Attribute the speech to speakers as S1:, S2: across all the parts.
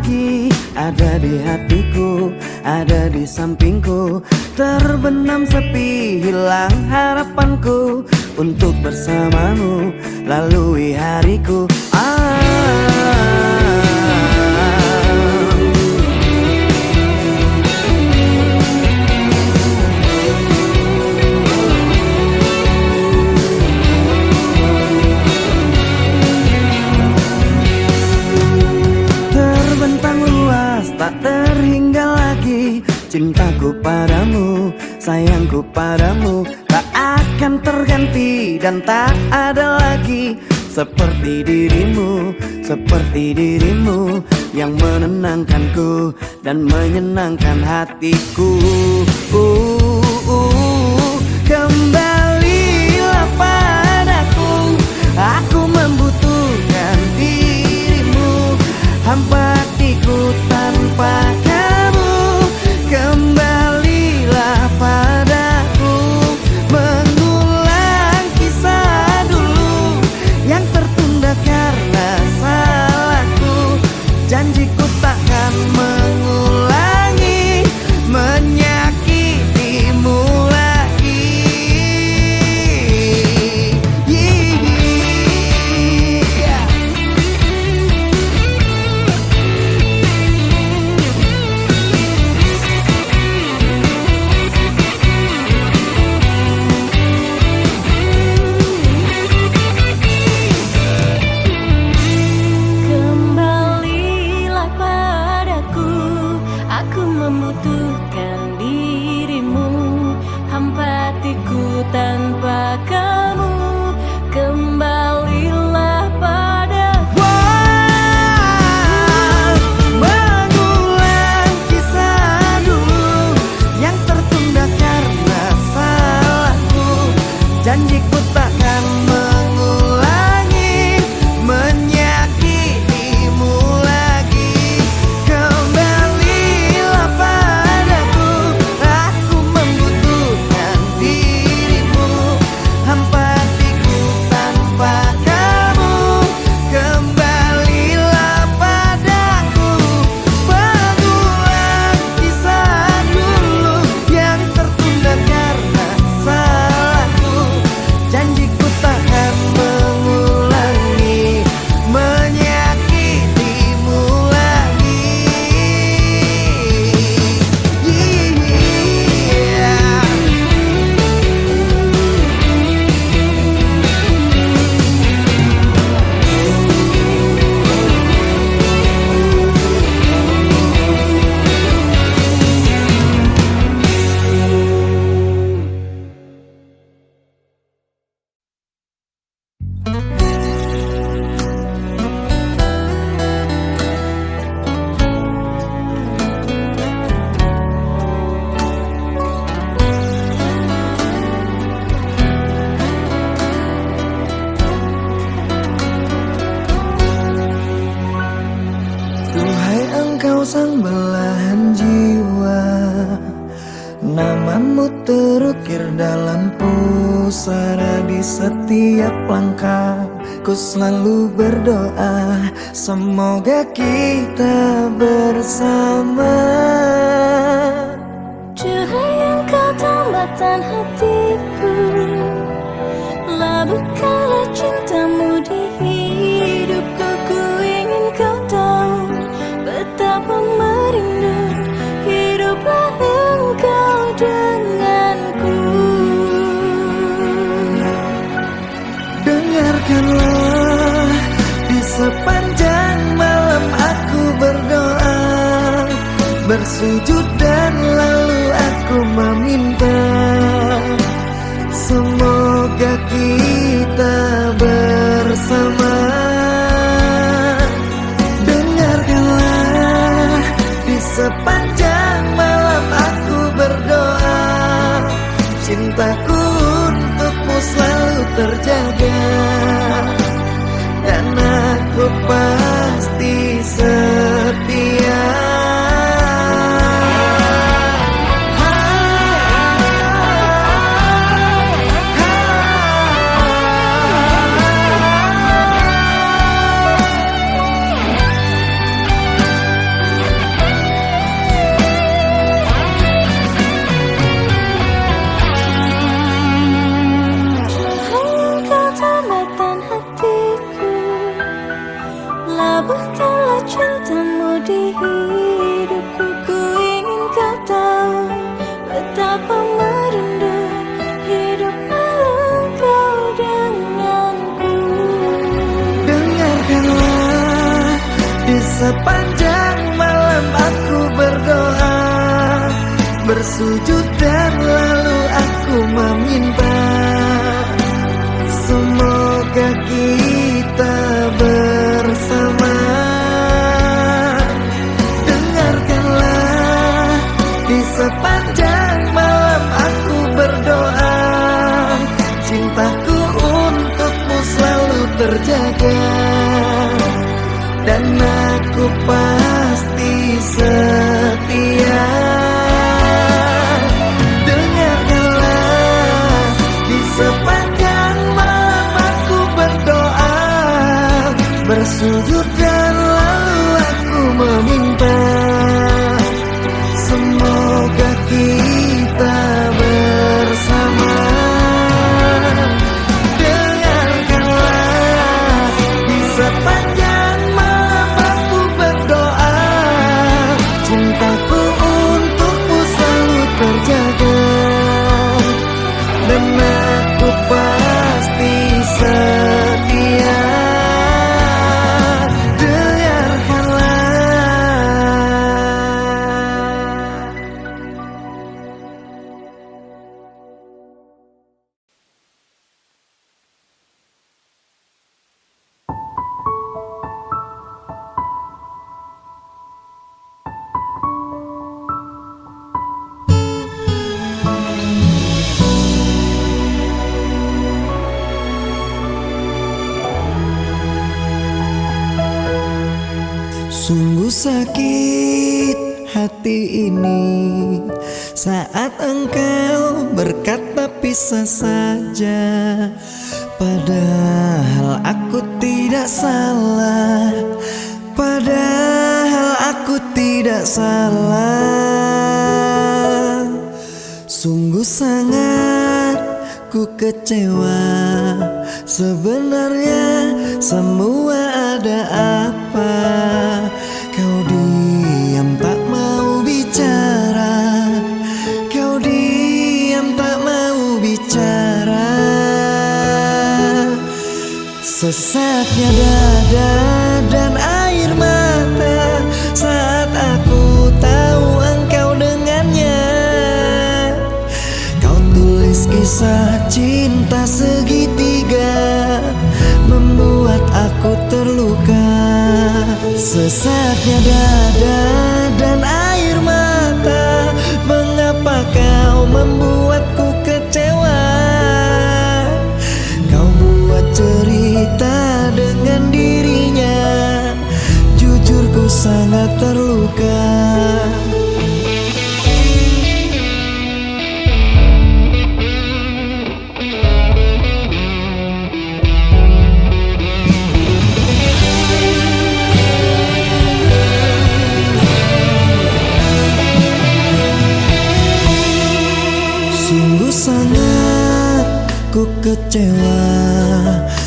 S1: lagi, ada di hatiku, ada di sampingku. Terbenam sepi, hilang harapanku untuk bersamamu, lalui hariku. Terbentang luas, tak terhingga lagi cintaku padamu, sayangku padamu, tak akan terganti dan tak ada lagi seperti dirimu, seperti dirimu yang menenangkanku dan menyenangkan hatiku. Kembalilah padaku, aku membutuhkan dirimu, hampa hatiku tanpa kamu. Kembalilah padaku, mengulang kisah dulu yang tertunda karena salahku. Janjiku takkan mengulangi menyakitimu lagi.
S2: Kembalilah padaku, aku membutuhkan dirimu, hampa hatiku tanpa kamu. Kembalilah padaku.
S1: Mengulang kisah dulu yang tertunda karena salahku. Janjiku takkan mengulangi menyakitimu lagi. Kembalilah padaku, aku membutuhkan dirimu, hampa hatiku tanpa kamu. Kembalilah padaku, mengulang kisah dulu yang tertunda karena salahku. Janjiku takkan mengulangi menyakitimu lagi. Duhai engkau sang belahan jiwa, namamu terukir dalam pusara di setiap langkah. Ku selalu berdoa, semoga kita bersama.
S2: Cahaya engkau tambatan hatiku, labuhkanlah cintamu di hidupku. Ku ingin kau tahu betapa merindu hiduplah engkau denganku.
S1: Dengarkanlah, di sepanjang malam aku berdoa, bersujud dan lalu aku meminta, semoga kita bersama. Dengarkanlah, di sepanjang malam aku berdoa, cintaku untukmu selalu terjaga, dan aku pasti setia. sepanjang malam aku berdoa, bersujud dan lalu aku meminta, semoga kita bersama. Dengarkanlah, di sepanjang malam aku berdoa, cintaku untukmu selalu terjaga, dan aku pasti setia. Dengarkanlah, di sepanjang malam aku berdoa, bersujud dan lalu aku meminta, semoga kita bersama. Dengarkanlah, di sepanjang malam aku berdoa, cintaku untukmu selalu terjaga, dan aku pasti setia. Sungguh sakit hati ini saat engkau berkata pisah saja, padahal aku tidak salah, padahal aku tidak salah. Sungguh sangat ku kecewa, sebenarnya semua ada apa? Kau diam tak mau bicara, kau diam tak mau bicara. Sesaknya dada dan air mata saat aku tahu engkau dengannya. Kau tulis kisah cinta segitiga, membuat aku terluka. Sesaknya dada dan air mata, mengapa kau membuatku kecewa? Kau buat cerita dengan dirinya, jujur ku sangat terluka. Sungguh sangat ku kecewa,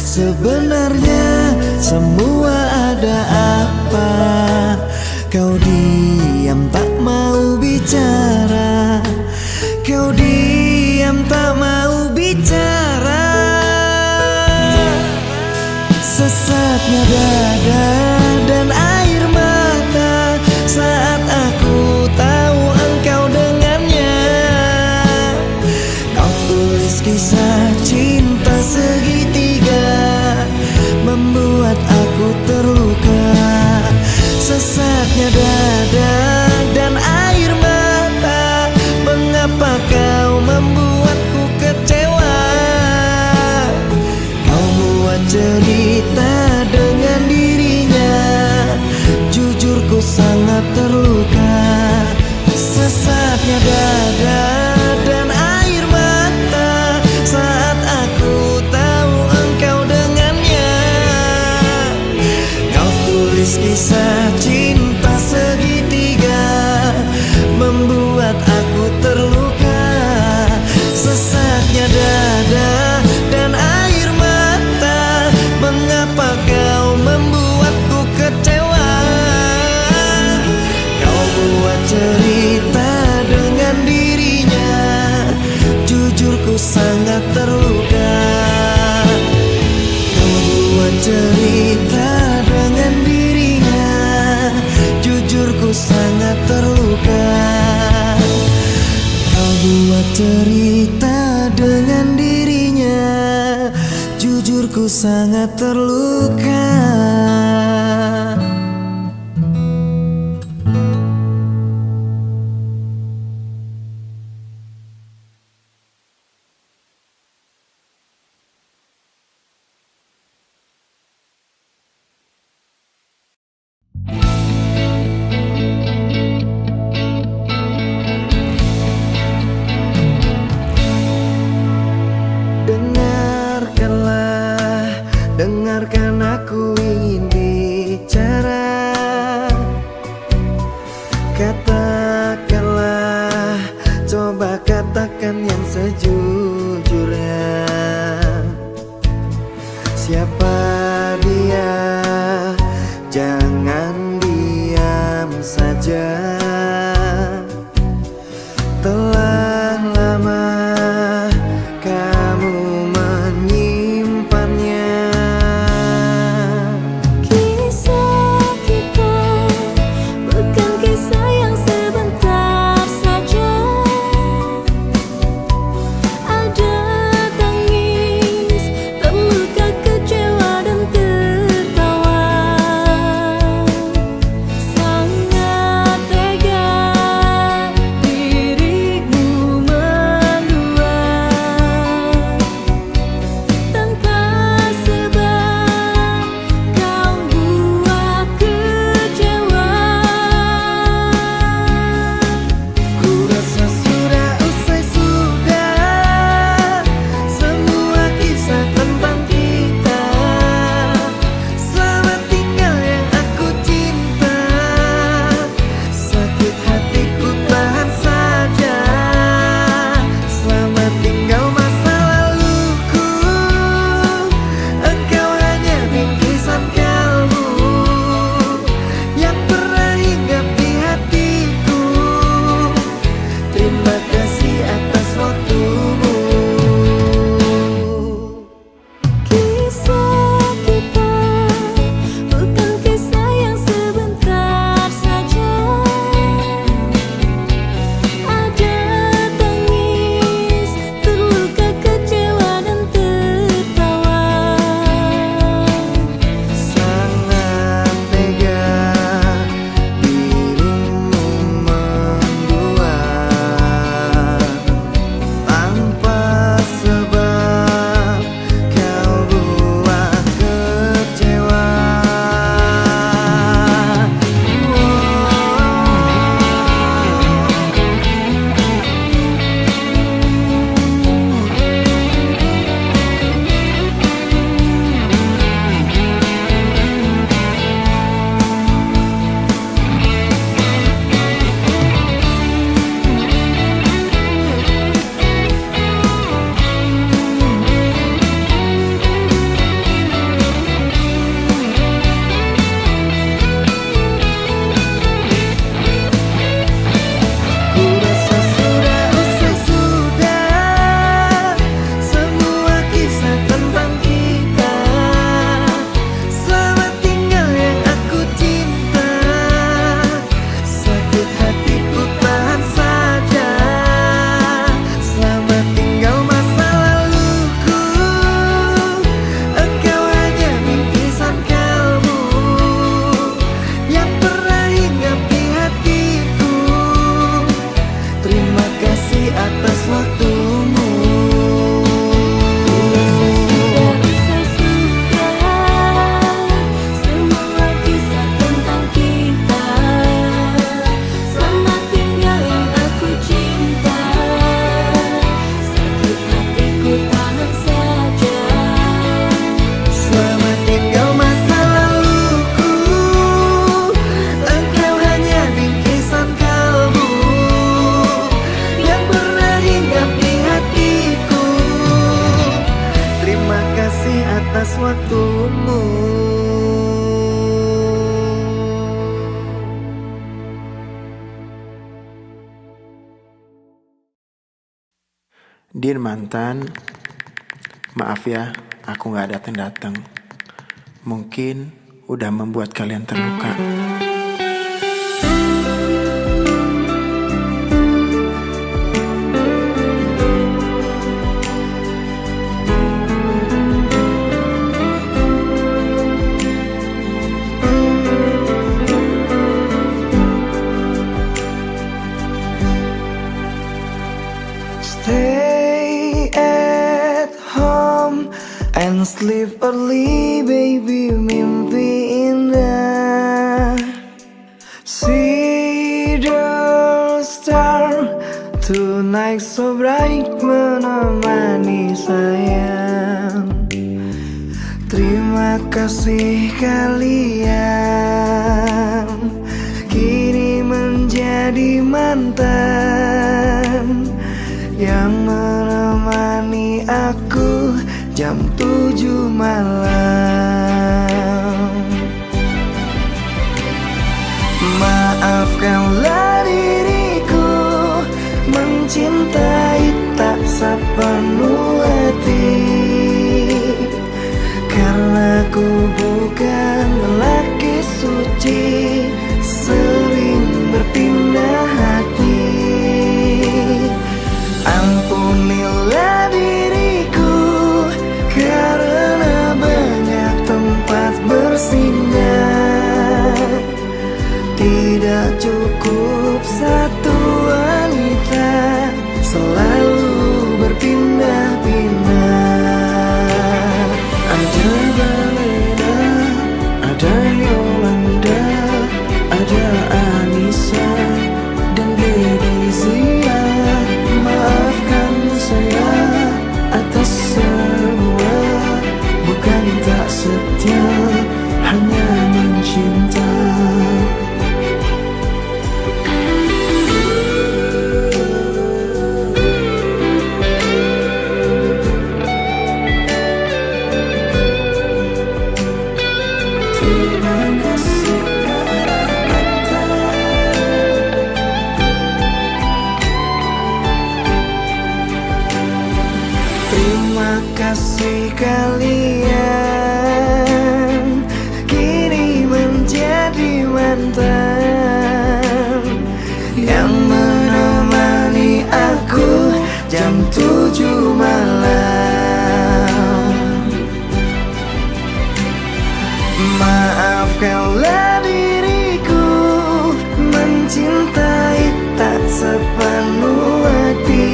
S1: sebenarnya semua ada apa? Kau diam tak mau bicara, kau diam tak mau bicara. Sesaknya dada dan air mata saat aku tahu engkau dengannya. Kau tulis kisah cinta segitiga, membuat aku terluka. Sesaknya dada dan air mata, mengapa kau membuatku kecewa? Kau buat cerita dengan dirinya, jujur ku sangat terluka. Sesaknya dada dan air mata saat aku tahu engkau dengannya. Kau tulis kisah cinta segitiga, membuat aku terluka. Sesaknya dada dan air mata, mengapa kau membuatku kecewa? Kau buat cerita dengan dirinya, jujur ku sangat terluka. Kau buat cerita dengan dirinya, sangat terluka. Kau buat cerita dengan dirinya, jujur ku sangat terluka. Dengarkan aku ingin bicara. Katakanlah, coba katakan yang sejujurnya. Siapa dia? Jangan diam saja. Telah lama kamu menyimpannya.
S2: Kisah kita bukan kisah yang sebentar saja. Ada tangis, terluka, kecewa dan tertawa. Sangat tega dirimu mendua. Tanpa sebab kau buat kecewa.
S1: Ku rasa sudah usai sudah semua kisah tentang kita. Selamat tinggal yang aku cinta. Sakit hatiku tahan saja. Selamat tinggal masa laluku. Engkau hanya bingkisan kalbu yang pernah hinggap di hatiku. Terima kasih atas waktumu.
S2: Kisah kita bukan kisah yang sebentar saja. Ada tangis, terluka, kecewa dan tertawa.
S1: Sangat tega dirimu mendua. Tanpa sebab kau buat kecewa. Ku rasa sudah usai sudah semua kisah tentang kita. Selamat tinggal yang aku cinta. Sakit hatiku tahan saja. Selamat tinggal masa laluku. Engkau hanya bingkisan kalbu yang pernah hinggap di hatiku. Terima kasih atas waktumu.
S2: Sudah usai sudah semua kisah tentang kita. Selamat tinggal yang aku cinta. Sakit hatiku tahan saja.
S1: Selamat tinggal masa laluku. Engkau hanya bingkisan kalbu yang pernah hinggap di hatiku. Terima kasih atas waktumu. Dear mantan, maaf ya, aku gak datang-datang. Mungkin udah membuat kalian terluka.
S3: And sleep early baby, mimpi indah. See the star tonight so bright, menemani sayang. Terima kasih kalian kini menjadi mantan yang menemani aku jam 7 malam. Maafkanlah diriku mencintai tak sepenuh hati, karena ku bukan lelaki suci, sering berpindah hati. Ampunilah diriku karena banyak tempat bersinggah. Tidak cukup satu wanita, selalu berpindah-pindah. Ada Balena, ada Yolanda, ada Anissa dan Gledizia. Maafkan saya atas semua, bukan tak setia, hanya mencinta. Terima kasih kalian kini menjadi mantan yang menemani aku jam 7 malam. Maafkanlah diriku mencintai tak sepenuh hati,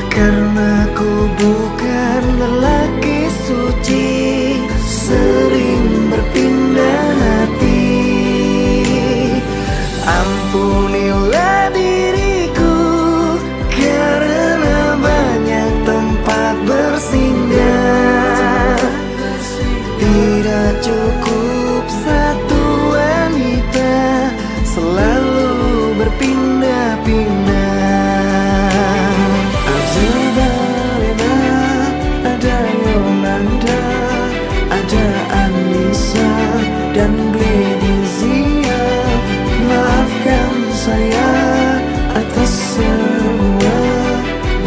S3: karena ku bukan lelaki suci, sering berpindah hati. Ampunilah diriku karena banyak tempat bersinggah. Tidak cukup satu wanita, selalu berpindah-pindah. Ada Balena, ada Yolanda, ada Anissa dan Gledizia. Maafkan saya atas semua,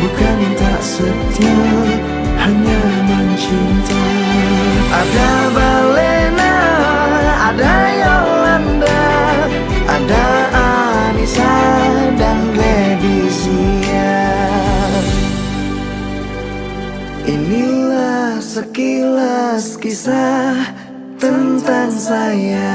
S3: bukan tak setia, hanya mencinta. Ada Balena, ada Yolanda, ada Anissa dan Gledizia. Inilah sekilas kisah tentang saya.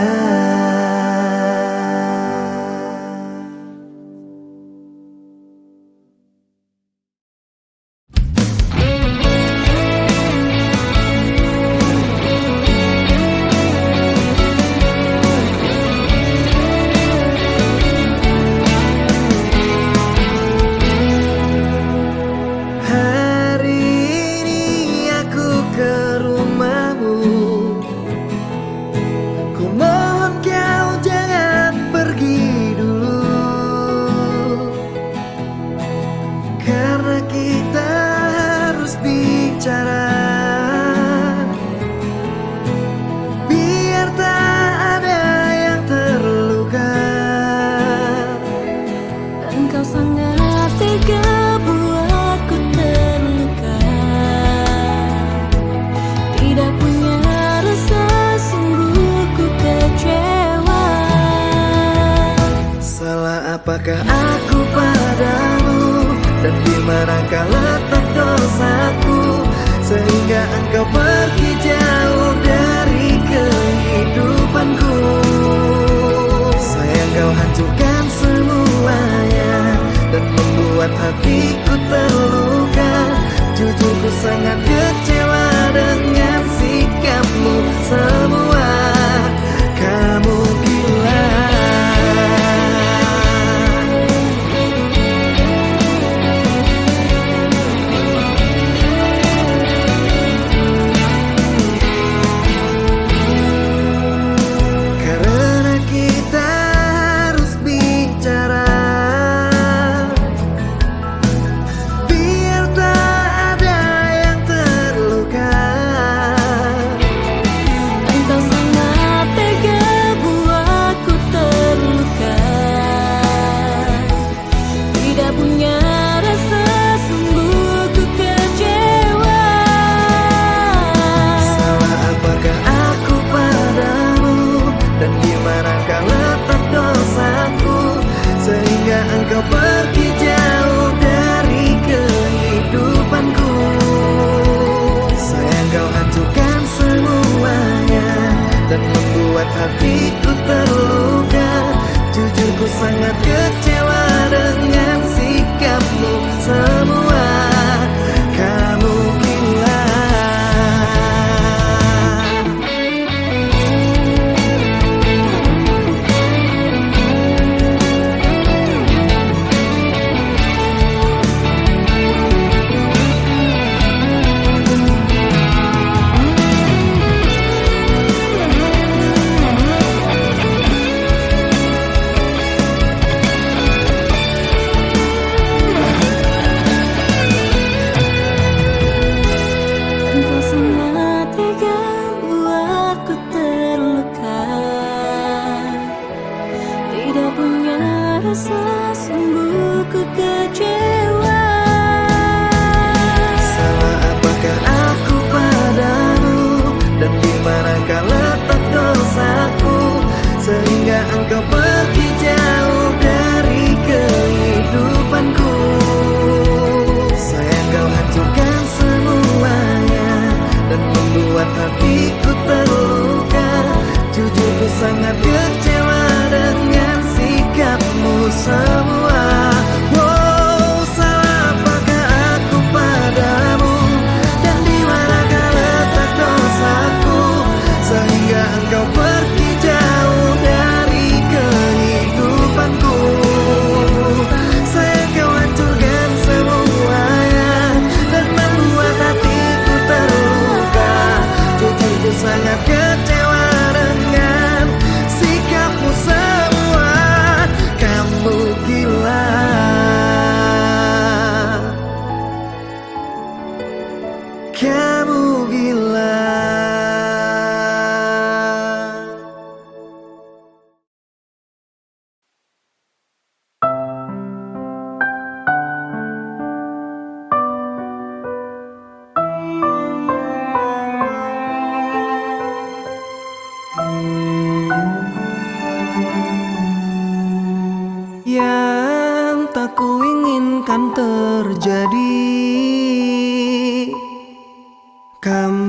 S3: Apakah aku padamu, dan di manakah letak dosaku, sehingga engkau pergi jauh dari kehidupanku. Sayang, kau hancurkan semuanya dan membuat hatiku terluka. Jujur, ku sangat kecewa.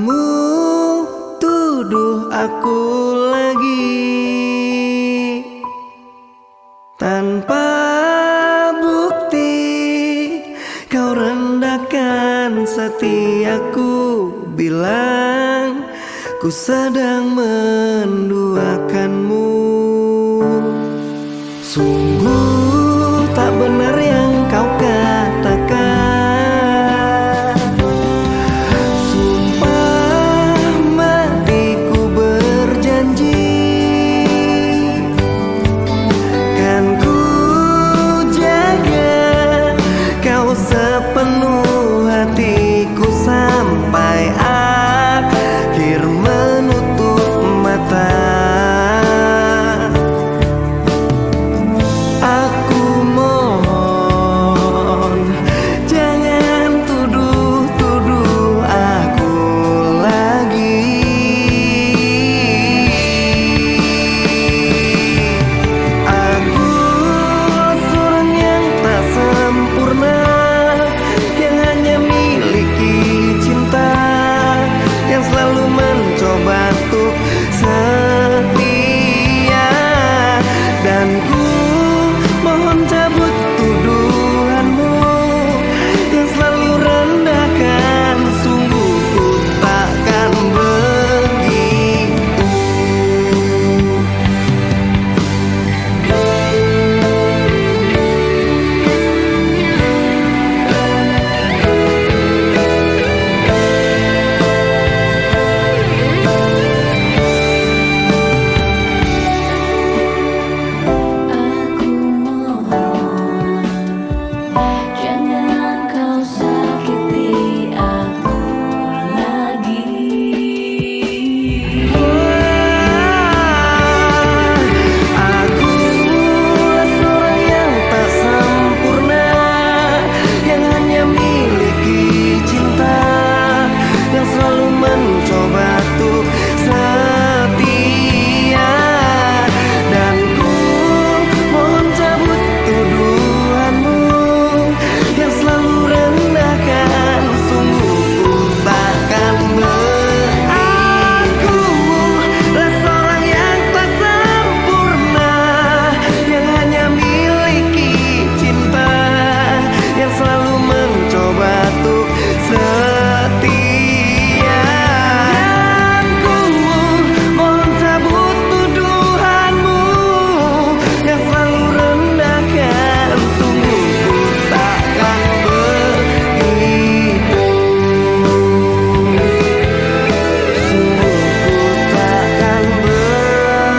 S3: kamu tuduh aku lagi tanpa bukti. Kau rendahkan setiaku, bilang ku sedang menduakanmu. Sungguh tak benar yang kau katakan. Sumpah matiku berjanji, kan ku jaga kau sepenuh hatiku sampai akhir menutup mata. Aku mohon jangan tuduh-tuduh aku lagi. Aku seorang yang tak sempurna, yang hanya miliki cinta, yang selalu mencoba untuk setia. Dan ku mohon cabut tuduhanmu yang selalu rendahkan. Sungguh ku takkan begitu.
S2: Aku mohon jangan kau sakiti aku lagi.
S3: Aku seorang yang tak sempurna, yang hanya miliki cinta, yang selalu mencoba untuk setia. Dan ku mohon cabut tuduhanmu yang selalu rendahkan. Sungguh ku takkan Aku seorang yang tak sempurna, yang hanya miliki cinta, yang selalu mencoba untuk setia. Dan ku mohon cabut tuduhanmu yang selalu rendahkan. Sungguh ku takkan begitu. Sungguh ku takkan begitu.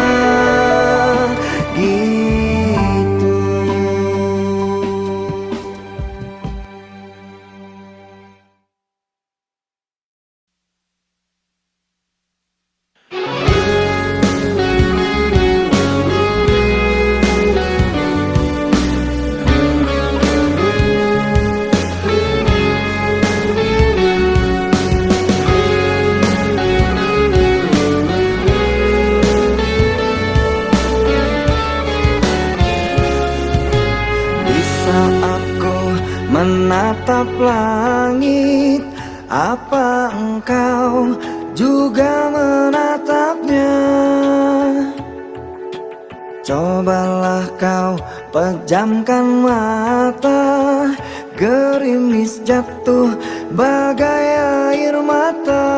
S3: Di saat ku menatap langit, apa engkau juga menatapnya? Cobalah kau pejamkan mata, gerimis jatuh bagai air mata.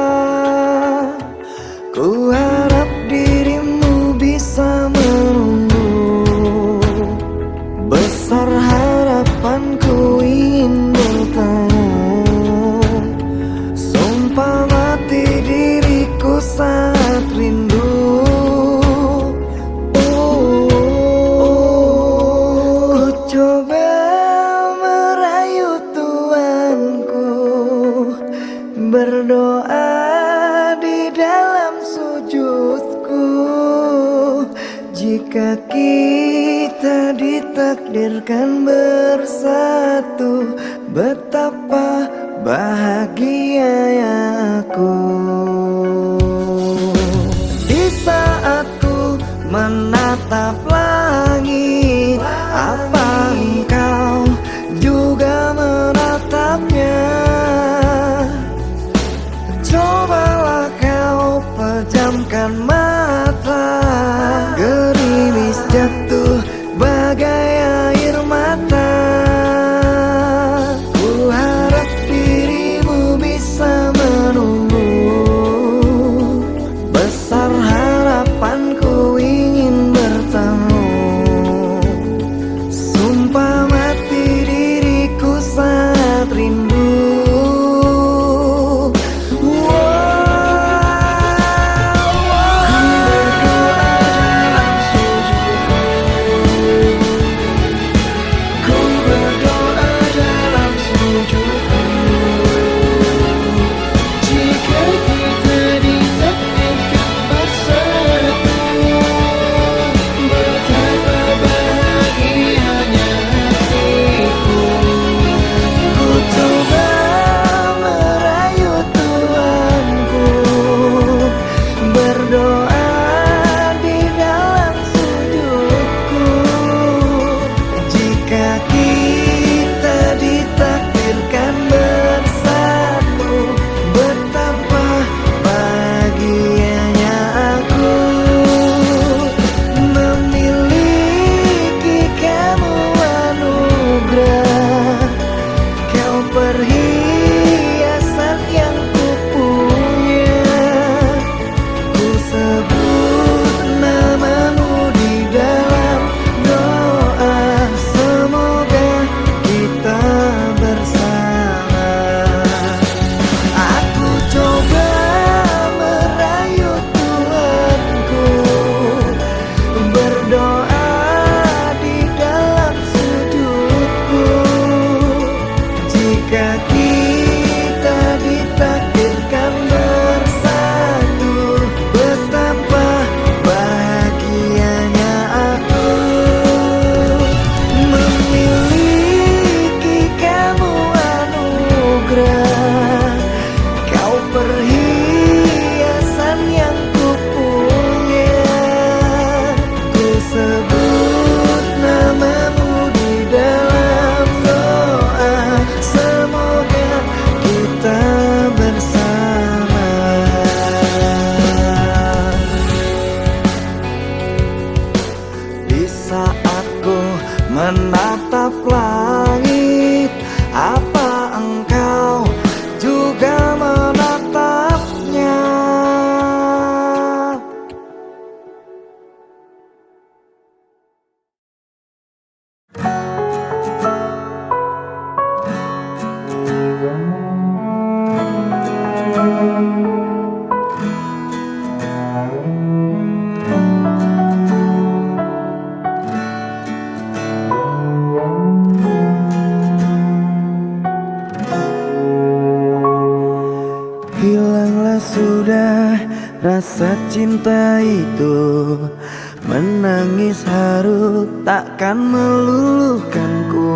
S3: Ku harap dirimu bisa menunggu. Besar harapanku ingin bertemu. Sumpah mati diriku saat rindu. Ku coba merayu Tuanku, berdoa di dalam sujudku. Jika kita ditakdirkan bersatu, betapa bahagia aku. Di saat ku menatap langit, apa engkau juga menatapnya? Cobalah Apakah rasa cinta itu menangis haru takkan meluluhkanku?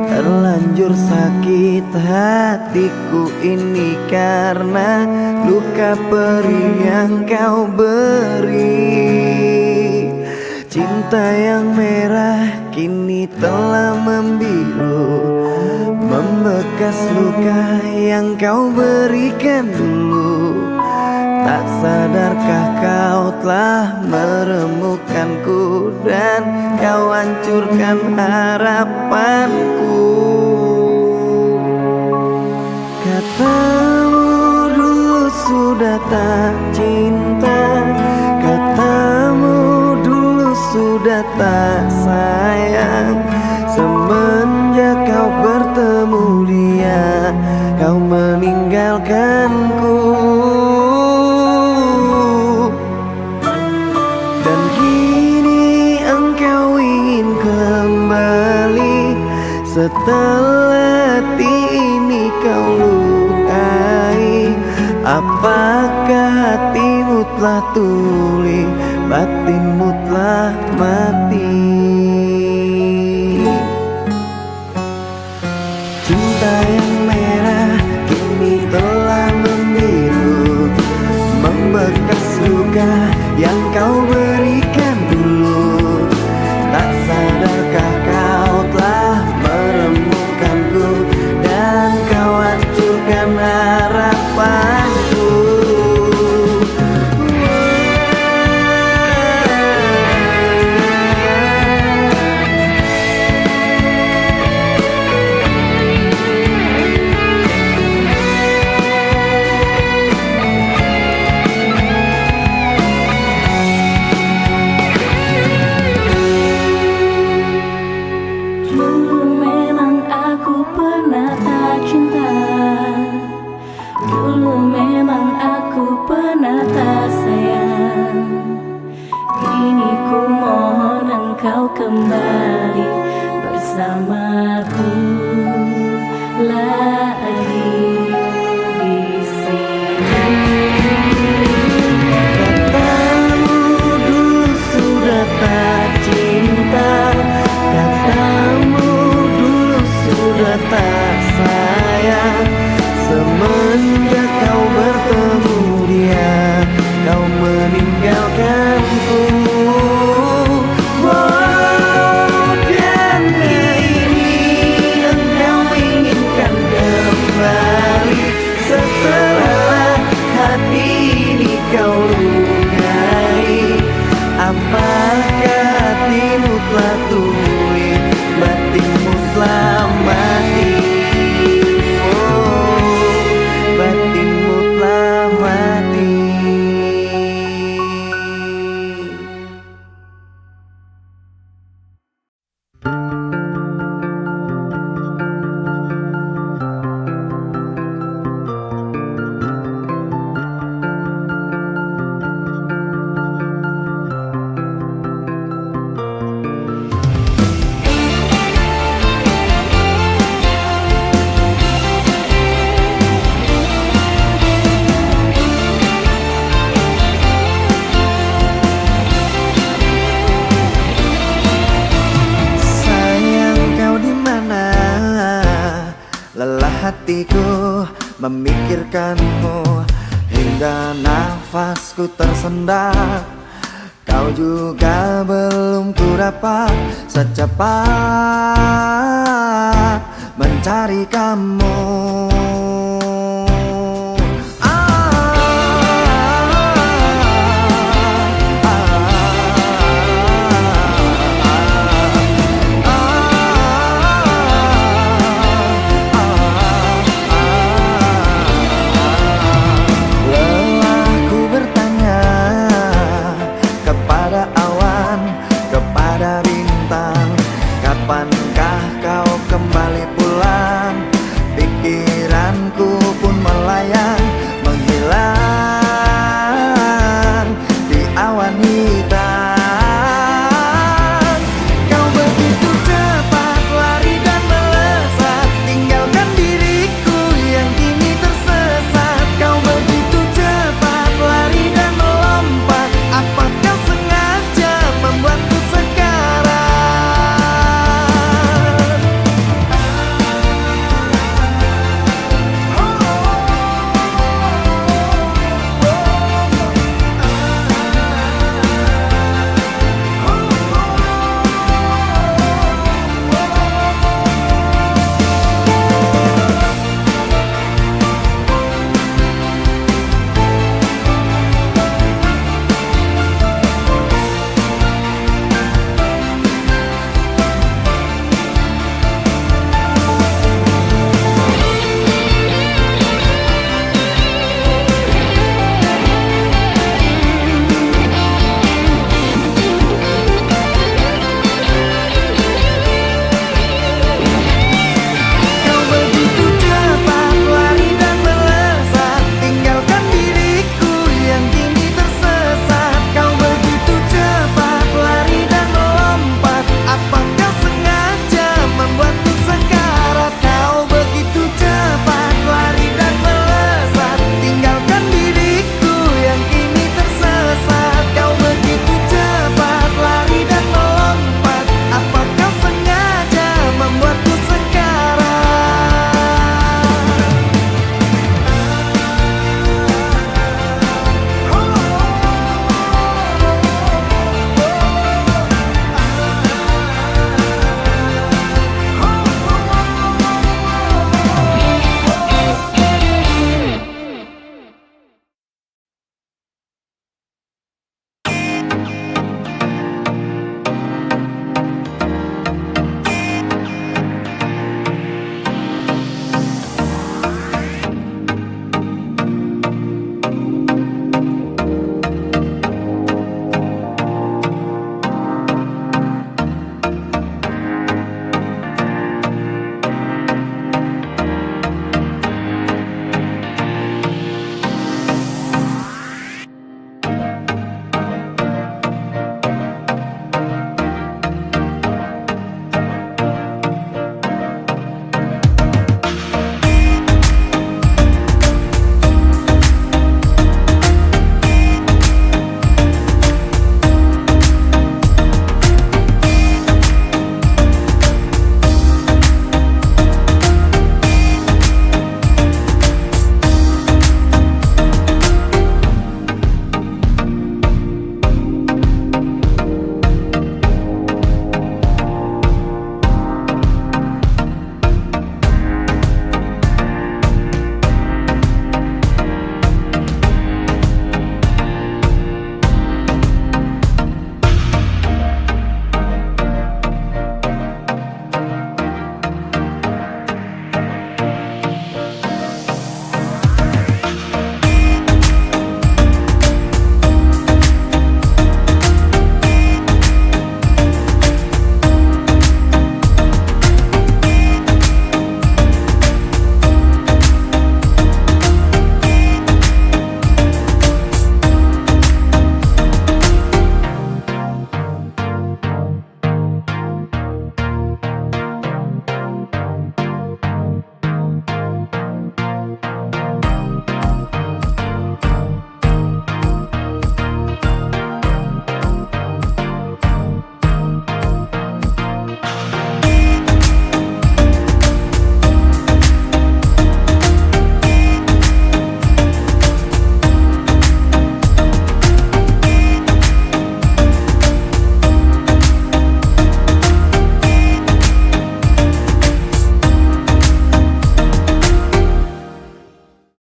S3: Terlanjur sakit hatiku ini karena luka perih yang kau beri. Cinta yang merah kini telah membiru, membekas luka yang kau berikan dulu. Tak sadarkah kau telah meremukkanku dan kau hancurkan harapanku. Katamu dulu sudah tak cinta, katamu dulu sudah tak sayang. Semenjak kau bertemu dia, kau meninggalkanku. Dan kini engkau ingin kembali, setelah hati ini kau lukai. Apakah hatimu telah tuli, batinmu telah mati? Cinta yang merah kini telah membiru, membekas luka yang kau berikan dulu. Tak sadarkah kau telah meremukkanku dan kau hancurkan harapanku.
S2: Kau kembali bersamaku lagi di sini.
S3: Katamu dulu sudah tak cinta, katamu dulu sudah tak sayang. Semenjak kau bertemu dia, kau meninggalkanku. Apakah hatimu telah tuli, batinmu telah mati? Oh, batinmu telah mati. Hatiku memikirkanmu hingga nafasku tersendat. Kau juga belum ku dapat secepat mencari kamu.